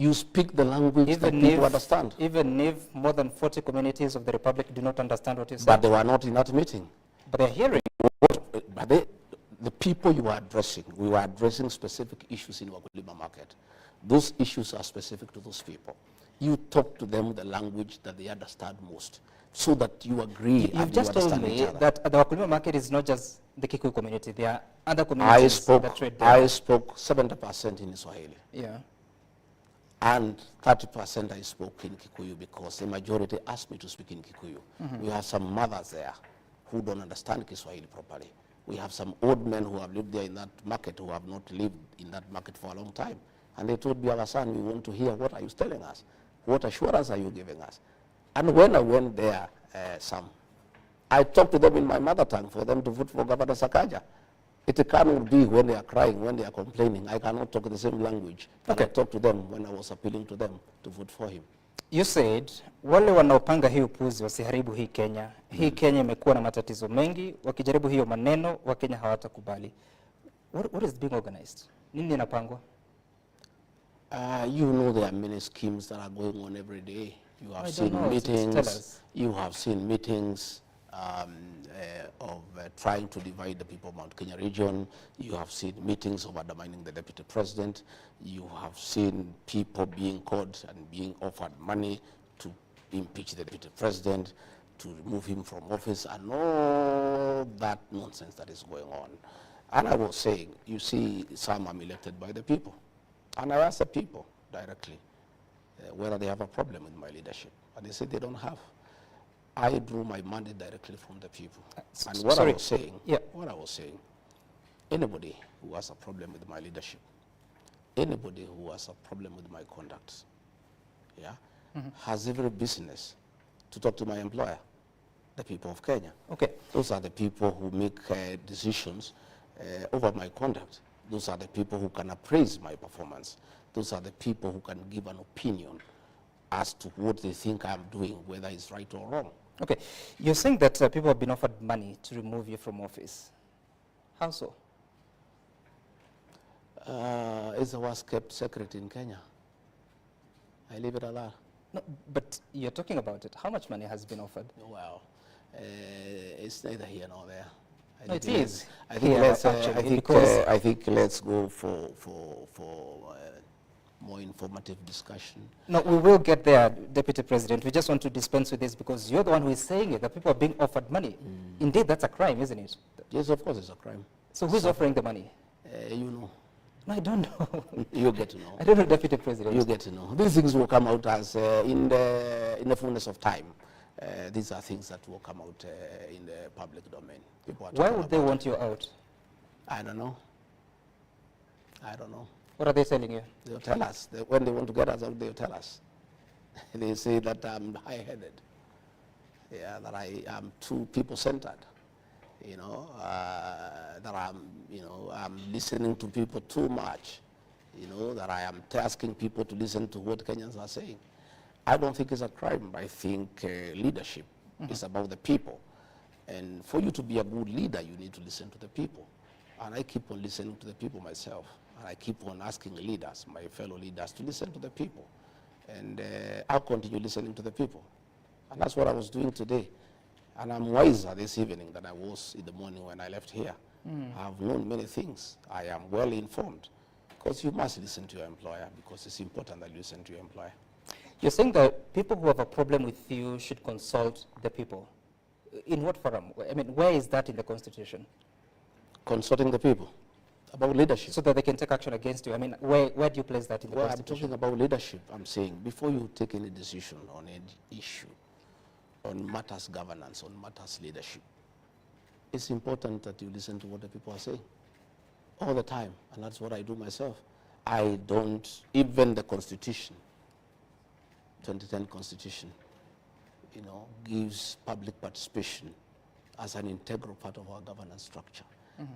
You speak the language that people understand. Even if more than 40 communities of the Republic do not understand what you say. But they were not in that meeting. But they're hearing. But the people you are addressing, we were addressing specific issues in Wakulima market. Those issues are specific to those people. You talk to them the language that they understand most, so that you agree. You've just told me that the Wakulima market is not just the Kikuyu community. There are other communities that trade there. I spoke 70% in Swahili. Yeah. And 30% I spoke in Kikuyu because the majority asked me to speak in Kikuyu. We have some mothers there who don't understand Kiswahili properly. We have some old men who have lived there in that market who have not lived in that market for a long time. And they told me, our son, we want to hear what are you telling us? What assurance are you giving us? And when I went there, I talked to them in my mother tongue for them to vote for Governor Sakaja. It cannot be when they are crying, when they are complaining. I cannot talk the same language. Okay. I talked to them when I was appealing to them to vote for him. You said, wale wanaopanga hii upuzi wasiharibu hii Kenya. Hii Kenya imekuwa na matatizo mengi. Wakijaribu hiyo maneno, Wakenya hawatakubali. What is being organized? Nini inapangwa? You know there are many schemes that are going on every day. You have seen meetings. You have seen meetings of trying to divide the people of Mount Kenya region. You have seen meetings of undermining the deputy president. You have seen people being caught and being offered money to impeach the deputy president, to remove him from office, and all that nonsense that is going on. And I was saying, you see, some are elected by the people. And I asked the people directly whether they have a problem with my leadership. And they said they don't have. I drew my mandate directly from the people. And what I was saying, anybody who has a problem with my leadership, anybody who has a problem with my conduct, has every business to talk to my employer, the people of Kenya. Okay. Those are the people who make decisions over my conduct. Those are the people who can appraise my performance. Those are the people who can give an opinion as to what they think I'm doing, whether it's right or wrong. Okay. You're saying that people have been offered money to remove you from office. How so? It's the worst kept secret in Kenya. I leave it alone. No, but you're talking about it. How much money has been offered? Well, it's neither here nor there. No, it is. I think let's go for more informative discussion. No, we will get there, Deputy President. We just want to dispense with this because you're the one who is saying it, that people are being offered money. Indeed, that's a crime, isn't it? Yes, of course it's a crime. So who's offering the money? You know. No, I don't know. You get to know. I don't know, Deputy President. You get to know. These things will come out as in the fullness of time. These are things that will come out in the public domain. Why would they want you out? I don't know. I don't know. What are they telling you? They'll tell us. When they want to get us out, they'll tell us. They say that I'm high-headed. Yeah, that I am too people-centered. You know, that I'm listening to people too much. You know, that I am asking people to listen to what Kenyans are saying. I don't think it's a crime. I think leadership is about the people. And for you to be a good leader, you need to listen to the people. And I keep on listening to the people myself. And I keep on asking leaders, my fellow leaders, to listen to the people. And I'll continue listening to the people. And that's what I was doing today. And I'm wiser this evening than I was in the morning when I left here. I've known many things. I am well informed. Because you must listen to your employer, because it's important that you listen to your employer. You're saying that people who have a problem with you should consult the people. In what forum? I mean, where is that in the Constitution? Consulting the people about leadership. So that they can take action against you. I mean, where do you place that in the Constitution? I'm talking about leadership. I'm saying before you take any decision on any issue, on matters governance, on matters leadership, it's important that you listen to what the people are saying all the time. And that's what I do myself. I don't, even the Constitution, 2010 Constitution, you know, gives public participation as an integral part of our governance structure.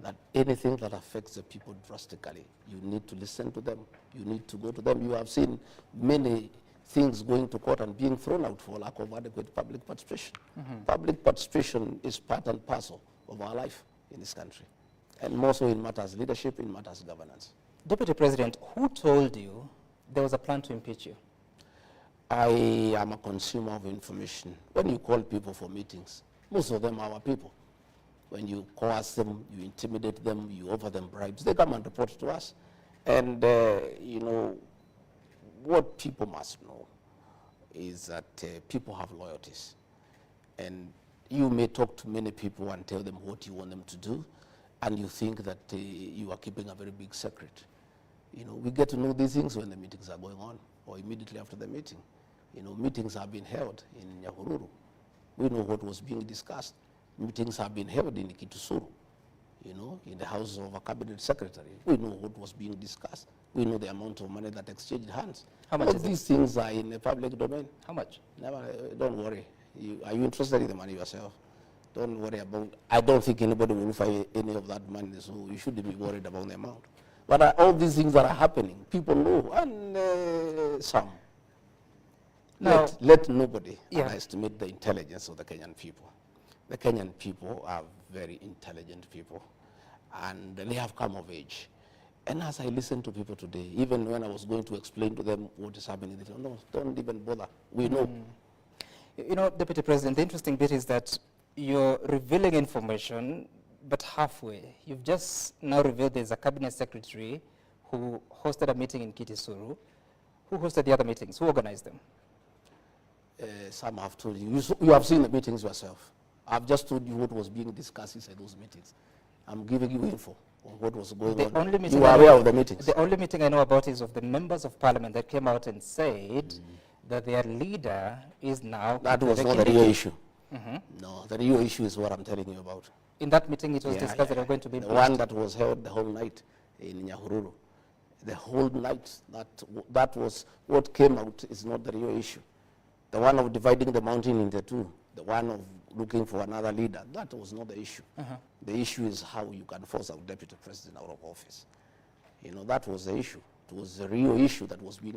That anything that affects the people drastically, you need to listen to them. You need to go to them. You have seen many things going to court and being thrown out for lack of adequate public participation. Public participation is part and parcel of our life in this country, and more so in matters leadership, in matters governance. Deputy President, who told you there was a plan to impeach you. I am a consumer of information. When you call people for meetings, most of them are our people. When you coerce them, you intimidate them, you offer them bribes, they come and report to us. And, you know, what people must know is that people have loyalties. And you may talk to many people and tell them what you want them to do, and you think that you are keeping a very big secret. You know, we get to know these things when the meetings are going on, or immediately after the meeting. You know, meetings have been held in Nyahururu. We know what was being discussed. Meetings have been held in Kitusuru, you know, in the house of a cabinet secretary. We know what was being discussed. We know the amount of money that exchanged hands. How much All is these things are in the public domain. How much? Never, don't worry. Are you interested in the money yourself? Don't worry about, I don't think anybody will find any of that money, so you shouldn't be worried about the amount. But all these things that are happening, people know, and some. Now, Let nobody underestimate the intelligence of the Kenyan people. The Kenyan people are very intelligent people, and they have come of age. And as I listen to people today, even when I was going to explain to them what is happening, they say, no, don't even bother. We know. You know, Deputy President, the interesting bit is that you're revealing information, but halfway. You've just now revealed there's a cabinet secretary who hosted a meeting in Kitisuru. Who hosted the other meetings? Who organized them? Some have told you. You have seen the meetings yourself. I've just told you what was being discussed inside those meetings. I'm giving you info on what was going on. You are aware of the meetings. The only meeting I know about is of the members of parliament that came out and said that their leader is now... That was not the real issue. No, the real issue is what I'm telling you about. In that meeting, it was discussed that they're going to be... The one that was held the whole night in Nyahururu. The whole night, that was what came out is not the real issue. The one of dividing the mountain into two, the one of looking for another leader, that was not the issue. The issue is how you can force a deputy president out of office. You know, that was the issue. It was the real issue that was being